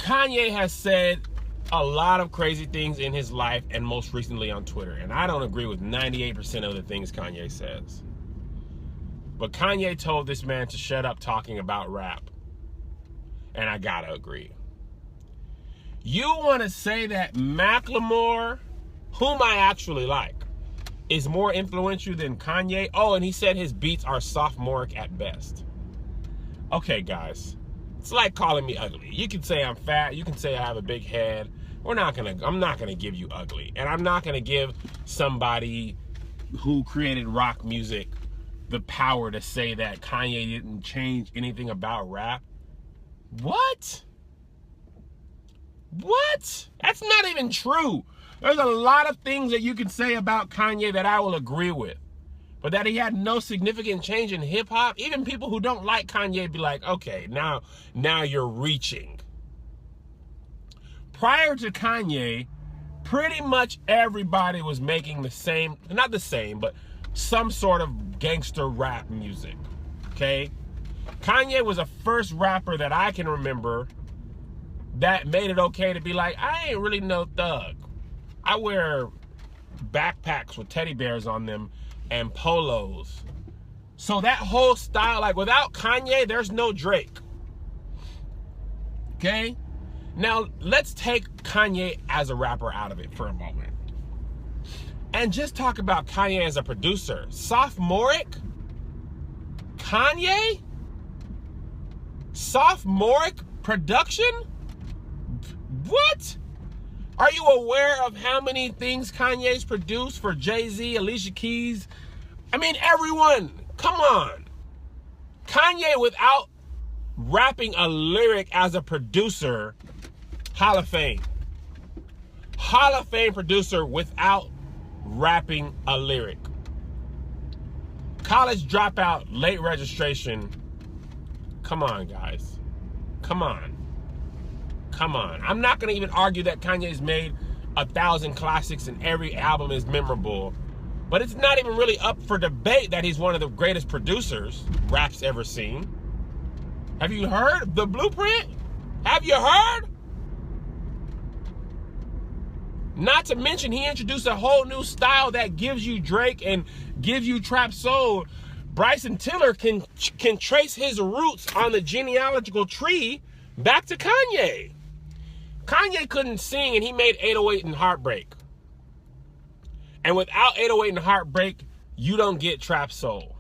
Kanye has said a lot of crazy things in his life and most recently on Twitter. And I don't agree with 98% of the things Kanye says. But Kanye told this man to shut up talking about rap. And I gotta agree. You want to say that Macklemore, whom I actually like, is more influential than Kanye? Oh, and he said his beats are sophomoric at best. Okay, guys. It's like calling me ugly. You can say I'm fat. You can say I have a big head. I'm not gonna give you ugly. And I'm not gonna give somebody who created rock music the power to say that Kanye didn't change anything about rap. What? What? That's not even true. There's a lot of things that you can say about Kanye that I will agree with. But that he had no significant change in hip hop, even people who don't like Kanye be like, okay, now you're reaching. Prior to Kanye, pretty much everybody was making the same, not the same, but some sort of gangster rap music, okay? Kanye was the first rapper that I can remember that made it okay to be like, I ain't really no thug. I wear backpacks with teddy bears on them and polos. So that whole style, like without Kanye, there's no Drake. Okay? Now, let's take Kanye as a rapper out of it for a moment. And just talk about Kanye as a producer. Sophomoric? Kanye? Sophomoric production? What? Are you aware of how many things Kanye's produced for Jay-Z, Alicia Keys? I mean, everyone. Come on. Kanye, without rapping a lyric as a producer, Hall of Fame. Hall of Fame producer without rapping a lyric. College dropout, late registration. Come on, guys. Come on. Come on. I'm not going to even argue that Kanye's made 1,000 classics and every album is memorable. But it's not even really up for debate that he's one of the greatest producers rap's ever seen. Have you heard the blueprint? Have you heard? Not to mention he introduced a whole new style that gives you Drake and gives you trap soul. Bryson Tiller can trace his roots on the genealogical tree back to Kanye. Kanye couldn't sing and he made 808 and Heartbreak. And without 808 and Heartbreak, you don't get trap soul.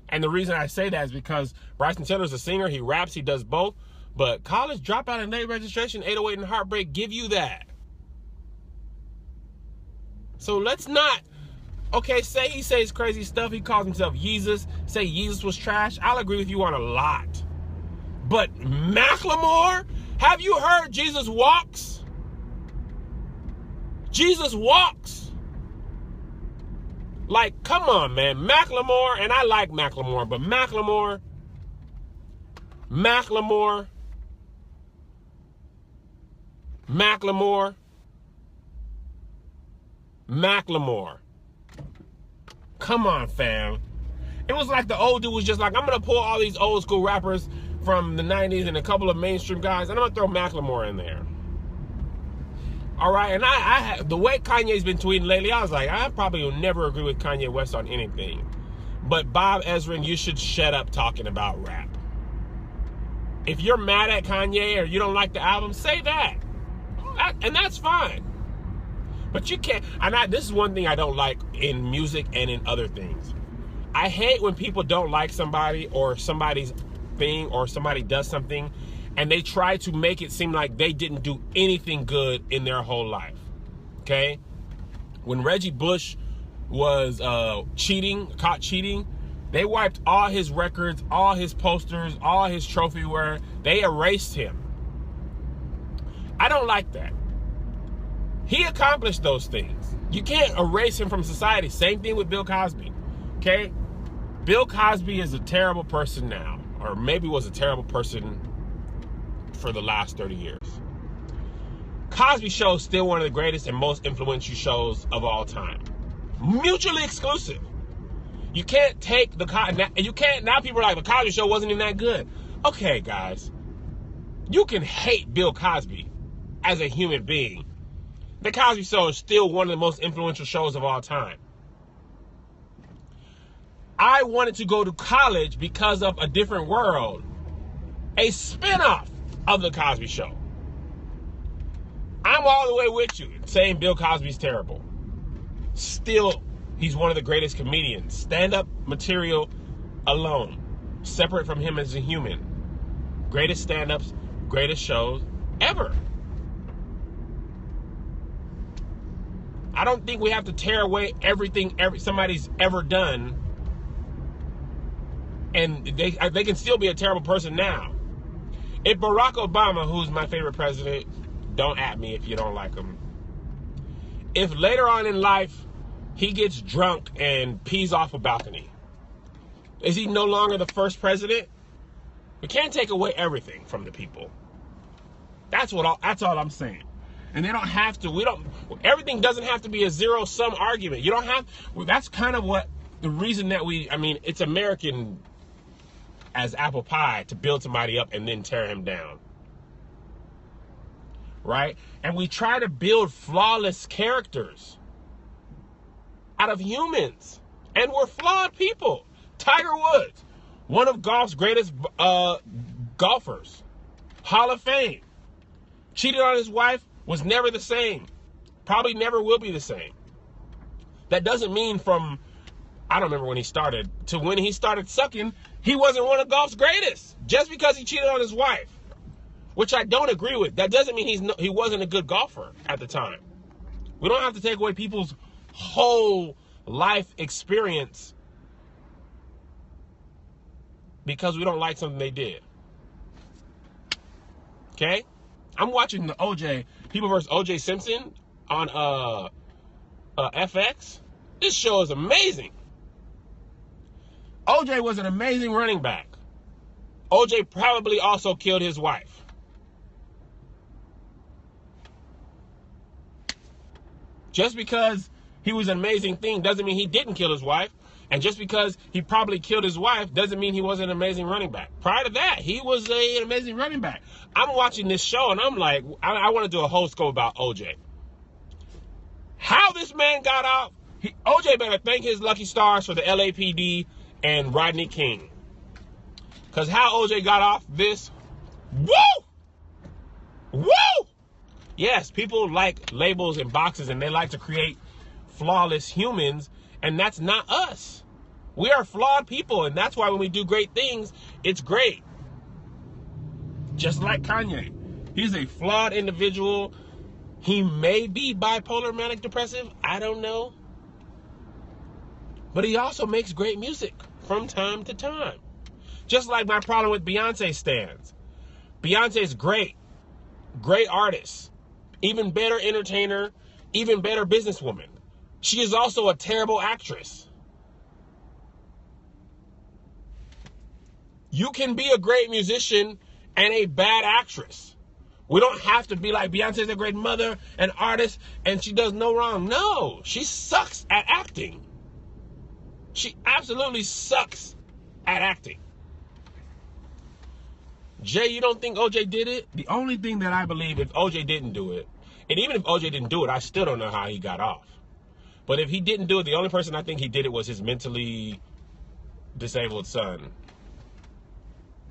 And the reason I say that is because Bryson Tiller's a singer, he raps, he does both. But College Dropout and Late Registration, 808 and Heartbreak give you that. So let's not, okay, say he says crazy stuff, he calls himself Yeezus, say Yeezus was trash. I'll agree with you on a lot. But Macklemore, have you heard Jesus Walks? Jesus Walks. Like, come on, man. Macklemore, and I like Macklemore, but Macklemore. Come on, fam. It was like the old dude was just like, I'm going to pull all these old school rappers from the 90s and a couple of mainstream guys, and I'm going to throw Macklemore in there. All right, and I the way Kanye's been tweeting lately, I was like, I probably will never agree with Kanye West on anything. But Bob Ezrin, you should shut up talking about rap. If you're mad at Kanye or you don't like the album, say that. And that's fine. But you can't, this is one thing I don't like in music and in other things. I hate when people don't like somebody or somebody's thing or somebody does something and they try to make it seem like they didn't do anything good in their whole life, okay? When Reggie Bush was caught cheating, they wiped all his records, all his posters, all his trophy-ware. They erased him. I don't like that. He accomplished those things. You can't erase him from society. Same thing with Bill Cosby, okay? Bill Cosby is a terrible person now, or maybe was a terrible person for the last 30 years. Cosby Show is still one of the greatest and most influential shows of all time. Mutually exclusive. You can't take the, and you can't, now people are like, the Cosby Show wasn't even that good. Okay, guys. You can hate Bill Cosby as a human being. The Cosby Show is still one of the most influential shows of all time. I wanted to go to college because of A Different World, a spinoff of The Cosby Show. I'm all the way with you saying Bill Cosby's terrible. Still, he's one of the greatest comedians. Stand-up material alone, separate from him as a human. Greatest stand-ups, greatest shows ever. I don't think we have to tear away everything somebody's ever done, and they can still be a terrible person now. If Barack Obama, who's my favorite president, don't at me if you don't like him, if later on in life he gets drunk and pees off a balcony, is he no longer the first president? We can't take away everything from the people. That's all I'm saying. And they don't have to, everything doesn't have to be a zero-sum argument. You don't have, that's kind of what, the reason that it's American as apple pie to build somebody up and then tear him down. Right? And we try to build flawless characters out of humans. And we're flawed people. Tiger Woods, one of golf's greatest golfers, Hall of Fame, cheated on his wife, was never the same. Probably never will be the same. That doesn't mean from, I don't remember when he started, to when he started sucking, he wasn't one of golf's greatest. Just because he cheated on his wife, which I don't agree with, that doesn't mean he wasn't a good golfer at the time. We don't have to take away people's whole life experience because we don't like something they did. Okay? I'm watching the OJ, People vs. OJ Simpson on FX. This show is amazing. OJ was an amazing running back. OJ probably also killed his wife. Just because he was an amazing thing doesn't mean he didn't kill his wife. And just because he probably killed his wife doesn't mean he wasn't an amazing running back. Prior to that, he was an amazing running back. I'm watching this show and I'm like, I want to do a whole scope about OJ. How this man got off, OJ better thank his lucky stars for the LAPD and Rodney King. Because how OJ got off this, woo! Woo! Yes, people like labels and boxes and they like to create flawless humans, and that's not us. We are flawed people, and that's why when we do great things, it's great. Just like Kanye. He's a flawed individual. He may be bipolar, manic depressive. I don't know. But he also makes great music from time to time. Just like my problem with Beyonce stans. Beyonce's great. Great artist. Even better entertainer. Even better businesswoman. She is also a terrible actress. You can be a great musician and a bad actress. We don't have to be like Beyonce's a great mother and artist and she does no wrong. No, she sucks at acting. She absolutely sucks at acting. Jay, you don't think OJ did it? The only thing that I believe, if OJ didn't do it, and even if OJ didn't do it, I still don't know how he got off. But if he didn't do it, the only person I think he did it was his mentally disabled son.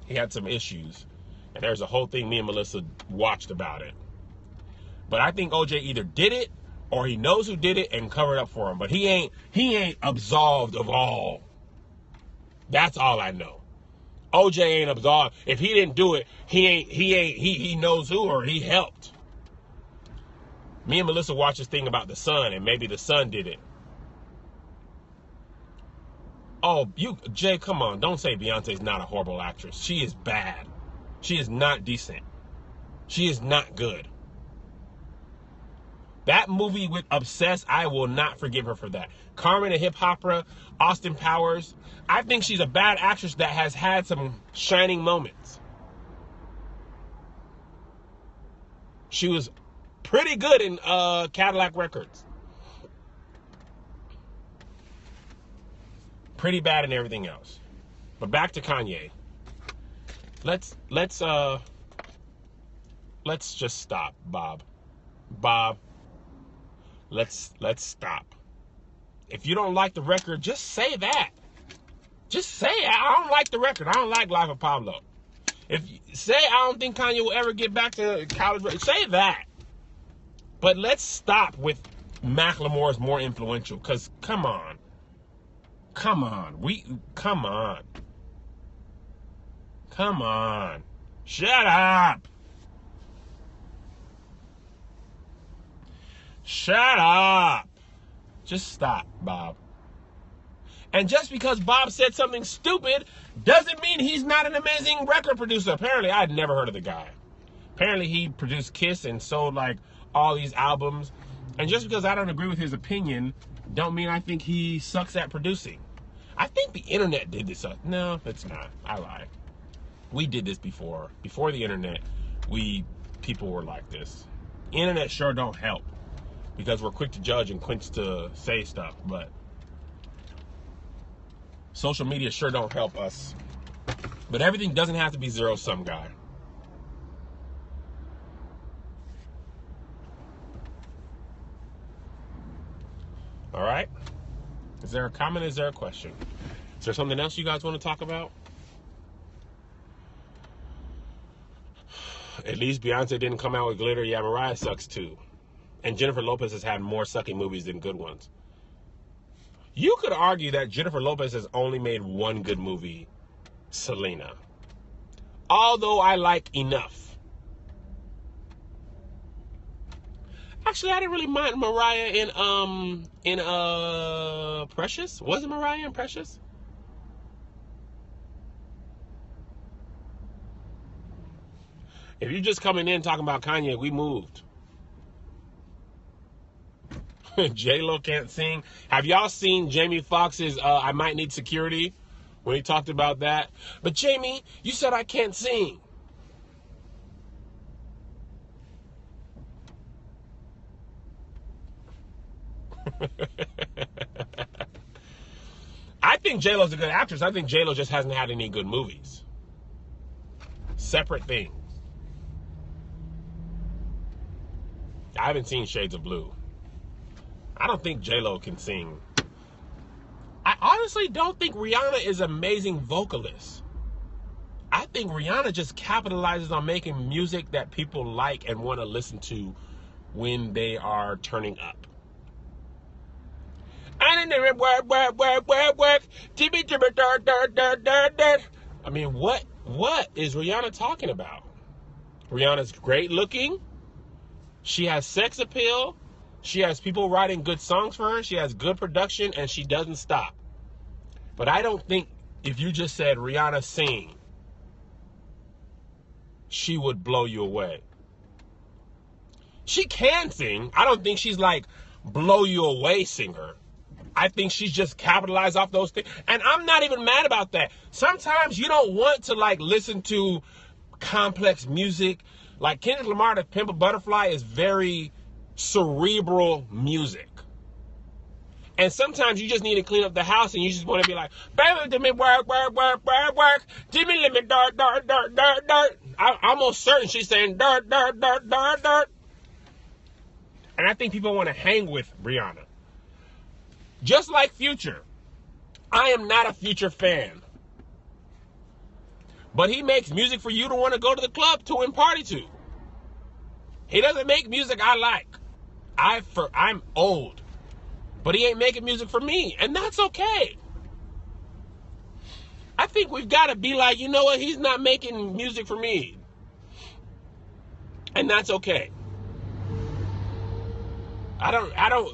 He had some issues. And there's a whole thing me and Melissa watched about it. But I think OJ either did it or he knows who did it and covered up for him. But he ain't absolved of all. That's all I know. OJ ain't absolved. If he didn't do it, he knows who or he helped. Me and Melissa watched this thing about the son, and maybe the son did it. Oh, Jay, come on. Don't say Beyonce's not a horrible actress. She is bad. She is not decent. She is not good. That movie with Obsessed, I will not forgive her for that. Carmen the Hip Hopper, Austin Powers. I think she's a bad actress that has had some shining moments. She was pretty good in Cadillac Records. Pretty bad in everything else. But back to Kanye. Let's let's just stop, Bob. Bob, let's stop. If you don't like the record, just say that. Just say, I don't like the record. I don't like Life of Pablo. If you say, I don't think Kanye will ever get back to college, say that. But let's stop with Macklemore's more influential, because come on. Come on. Come on. Come on. Shut up. Shut up. Just stop, Bob. And just because Bob said something stupid doesn't mean he's not an amazing record producer. Apparently, I had never heard of the guy. Apparently, he produced Kiss and sold like all these albums. And just because I don't agree with his opinion, don't mean I think he sucks at producing. I think the internet did this. No, it's not. I lie. We did this before. Before the internet, people were like this. Internet sure don't help, because we're quick to judge and quick to say stuff, but social media sure don't help us. But everything doesn't have to be zero-sum, guy. All right? Is there a comment? Is there a question? Is there something else you guys want to talk about? At least Beyonce didn't come out with glitter. Yeah, Mariah sucks too. And Jennifer Lopez has had more sucky movies than good ones. You could argue that Jennifer Lopez has only made one good movie, Selena. Although I like Enough. Actually, I didn't really mind Mariah in Precious. Wasn't Mariah in Precious? If you're just coming in talking about Kanye, we moved. J-Lo can't sing. Have y'all seen Jamie Foxx's I Might Need Security? When he talked about that. But Jamie, you said I can't sing. I think J-Lo's a good actress. I think J-Lo just hasn't had any good movies. Separate things. I haven't seen Shades of Blue. I don't think J-Lo can sing. I honestly don't think Rihanna is an amazing vocalist. I think Rihanna just capitalizes on making music that people like and want to listen to when they are turning up. I mean, what is Rihanna talking about? Rihanna's great looking. She has sex appeal. She has people writing good songs for her. She has good production, and she doesn't stop. But I don't think if you just said Rihanna sing, she would blow you away. She can sing. I don't think she's like blow you away singer. I think she's just capitalized off those things. And I'm not even mad about that. Sometimes you don't want to like listen to complex music. Like Kendrick Lamar, The Pimp a Butterfly is very cerebral music. And sometimes you just need to clean up the house and you just want to be like, baby, let me work. Give me let me dirt. I'm almost certain she's saying dirt. And I think people want to hang with Rihanna. Just like Future. I am not a Future fan. But he makes music for you to want to go to the club to and party to. He doesn't make music I like. I'm old. But he ain't making music for me. And that's okay. I think we've got to be like, you know what? He's not making music for me. And that's okay.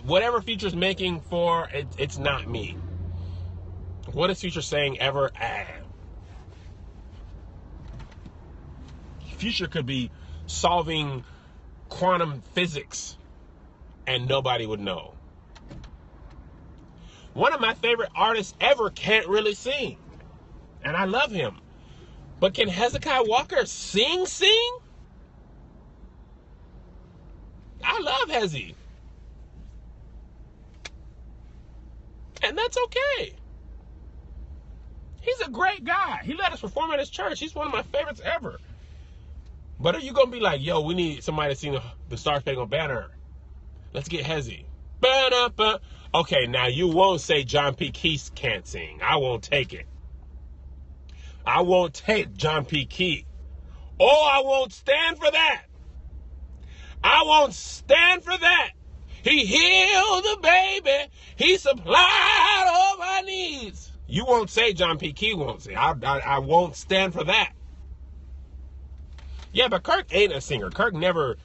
Whatever Future's making for, it's not me. What is Future saying ever? Future could be solving quantum physics and nobody would know. One of my favorite artists ever can't really sing. And I love him. But can Hezekiah Walker sing? I love Hezzy. And that's okay. He's a great guy. He let us perform at his church. He's one of my favorites ever. But are you going to be like, yo, we need somebody to sing the Star Spangled Banner? Let's get hezzy. Okay, now you won't say John P. Key can't sing. I won't take it. I won't take John P. Key. Oh, I won't stand for that. I won't stand for that. He healed the baby. He supplied all my needs. You won't say John P. Key won't say. I won't stand for that. Yeah, but Kirk ain't a singer. Kirk never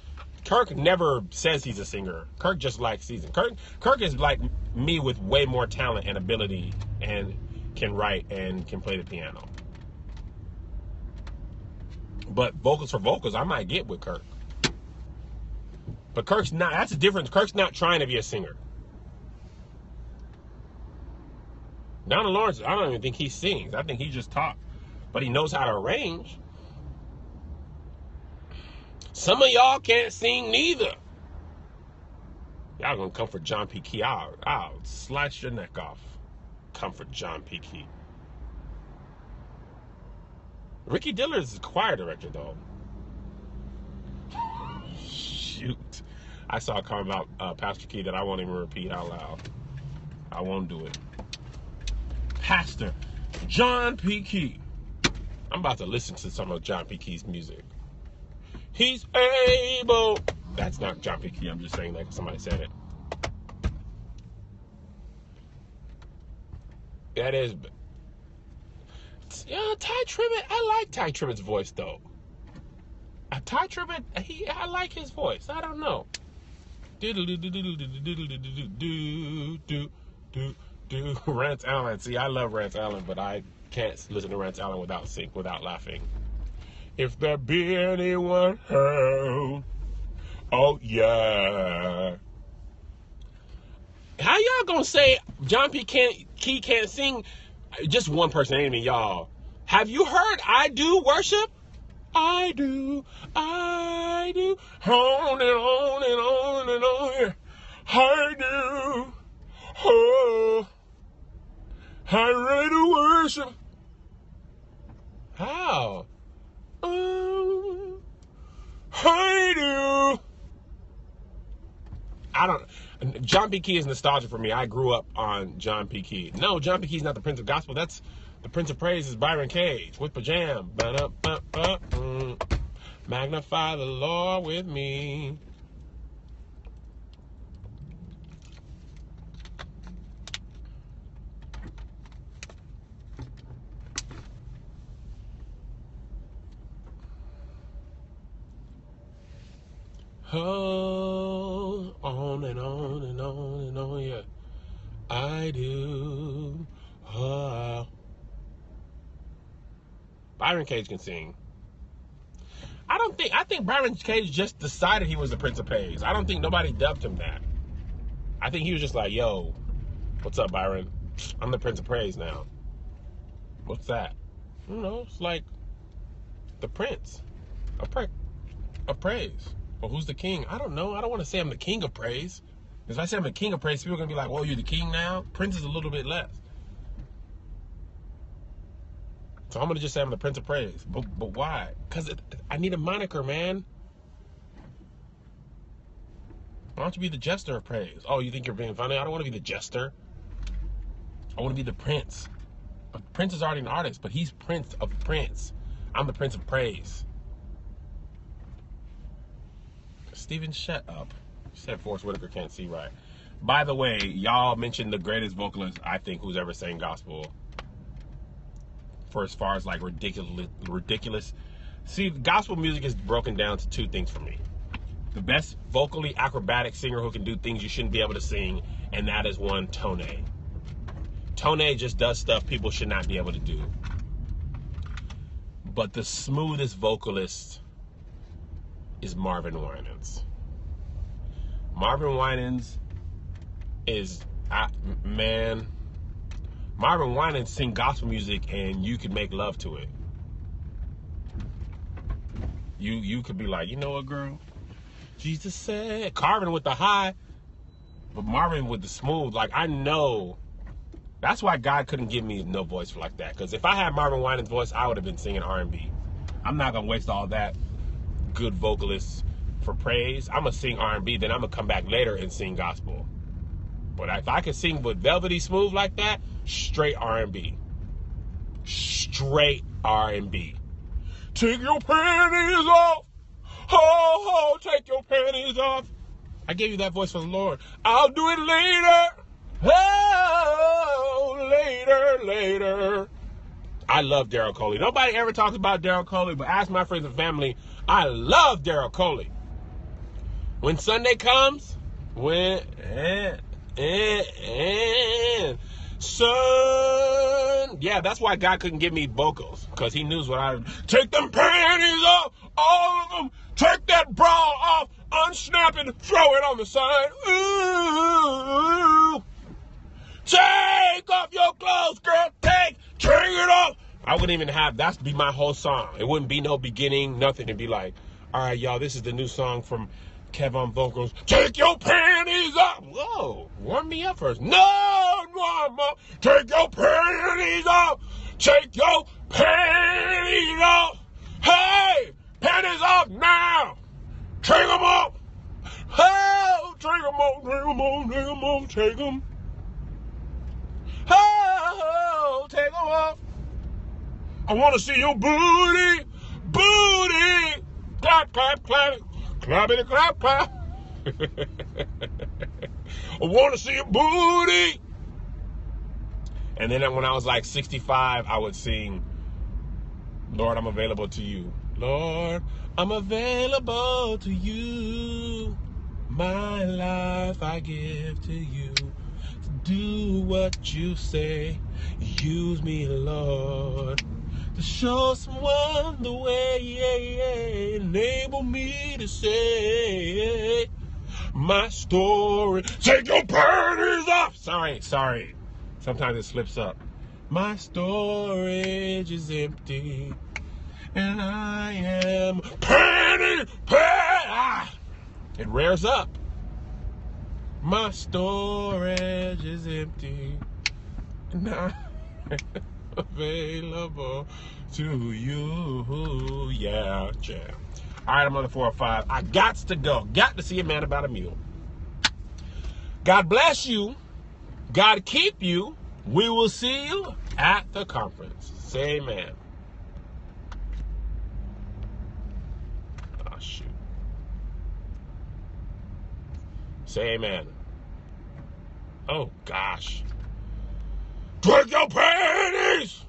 says he's a singer. Kirk just likes season. Kirk is like me with way more talent and ability and can write and can play the piano. But vocals for vocals, I might get with Kirk. But Kirk's not, that's the difference. Kirk's not trying to be a singer. Donald Lawrence, I don't even think he sings. I think he just talks. But he knows how to arrange. Some of y'all can't sing neither. Y'all gonna come for John P. Key. I'll slice your neck off. Come for John P. Key. Ricky Diller's the choir director, though. Shoot. I saw a comment about Pastor Key that I won't even repeat out loud. I won't do it. Pastor John P. Key. I'm about to listen to some of John P. Key's music. He's able. That's not John P. Key. I'm just saying that somebody said it. That is. Yeah, Ty Tribbett. I like Ty Tribbett's voice, though. Ty Tribbett, I like his voice. I don't know. Rance Allen. See, I love Rance Allen, but I can't listen to Rance Allen without laughing. If there be anyone home, oh yeah. How y'all gonna say John P. Key can't sing? Just one person, ain't me, y'all. Have you heard I Do Worship? I do, on and on and on and on, yeah. I do, oh, I ready to worship. How? I do. I don't. John P. Key is nostalgia for me. I grew up on John P. Key. No, John P. Key's not the Prince of Gospel. That's the Prince of Praise is Byron Cage with Pajam. Magnify the Lord with me. Oh, on and on and on and on, yeah. I do. Oh. Byron Cage can sing. I think Byron Cage just decided he was the Prince of Praise. I don't think nobody dubbed him that. I think he was just like, yo, what's up, Byron? I'm the Prince of Praise now. What's that? You know, it's like the Prince of Praise. Well, who's the king? I don't know. I don't want to say I'm the king of praise. Because if I say I'm the king of praise, people are going to be like, well, you're the king now? Prince is a little bit less. So I'm going to just say I'm the Prince of Praise. But why? Because I need a moniker, man. Why don't you be the jester of praise? Oh, you think you're being funny? I don't want to be the jester. I want to be the prince. But Prince is already an artist, but he's Prince of Prince. I'm the Prince of Praise. Steven, shut up. You said Forrest Whitaker can't see right. By the way, y'all mentioned the greatest vocalist, I think, who's ever sang gospel. For as far as like ridiculous. See, gospel music is broken down to two things for me. The best vocally acrobatic singer who can do things you shouldn't be able to sing, and that is one, Tone. Tone just does stuff people should not be able to do. But the smoothest vocalist is Marvin Winans. Marvin Winans is, man, Marvin Winans sing gospel music and you could make love to it. You could be like, you know what, girl? Jesus said, Carvin with the high, but Marvin with the smooth. Like, I know. That's why God couldn't give me no voice like that. Because if I had Marvin Winans' voice, I would have been singing R&B. I'm not going to waste all that good vocalist for praise. I'm going to sing R&B, then I'm going to come back later and sing gospel. But if I could sing with velvety smooth like that, straight R&B. Straight R&B. Take your panties off. Oh, take your panties off. I gave you that voice from the Lord. I'll do it later. Oh, later. I love Daryl Coley. Nobody ever talks about Daryl Coley, but ask my friends and family, I love Daryl Coley. When Sunday comes, son, yeah, that's why God couldn't give me vocals, because he knew what I would. Take them panties off, all of them. Take that bra off, unsnap it, throw it on the side. Ooh. Take off your clothes, girl. Take it off. I wouldn't even have, that'd be my whole song. It wouldn't be no beginning, nothing. It'd be like, all right, y'all, this is the new song from KevOn Vocals. Take your panties off. Whoa, warm me up first. No, warm up. Take your panties off. Take your panties off. Hey, panties off now. Take them off. Oh, take them off, take them off, take them off, take them. Oh, take them off. I want to see your booty. Clap, clap, clap. Clappity, clap, clap. I want to see your booty. And then when I was like 65, I would sing, Lord, I'm available to you. Lord, I'm available to you. My life I give to you. Do what you say. Use me, Lord, to show someone the way. Enable me to say my story. Take your panties off. Sorry. Sometimes it slips up. My storage is empty, and I am it rears up. My storage is empty, and I'm available to you. Yeah. All right, I'm on the 405. I got to go. Got to see a man about a mule. God bless you. God keep you. We will see you at the conference. Say amen. Oh, shoot. Say amen. Oh, gosh. Take your panties!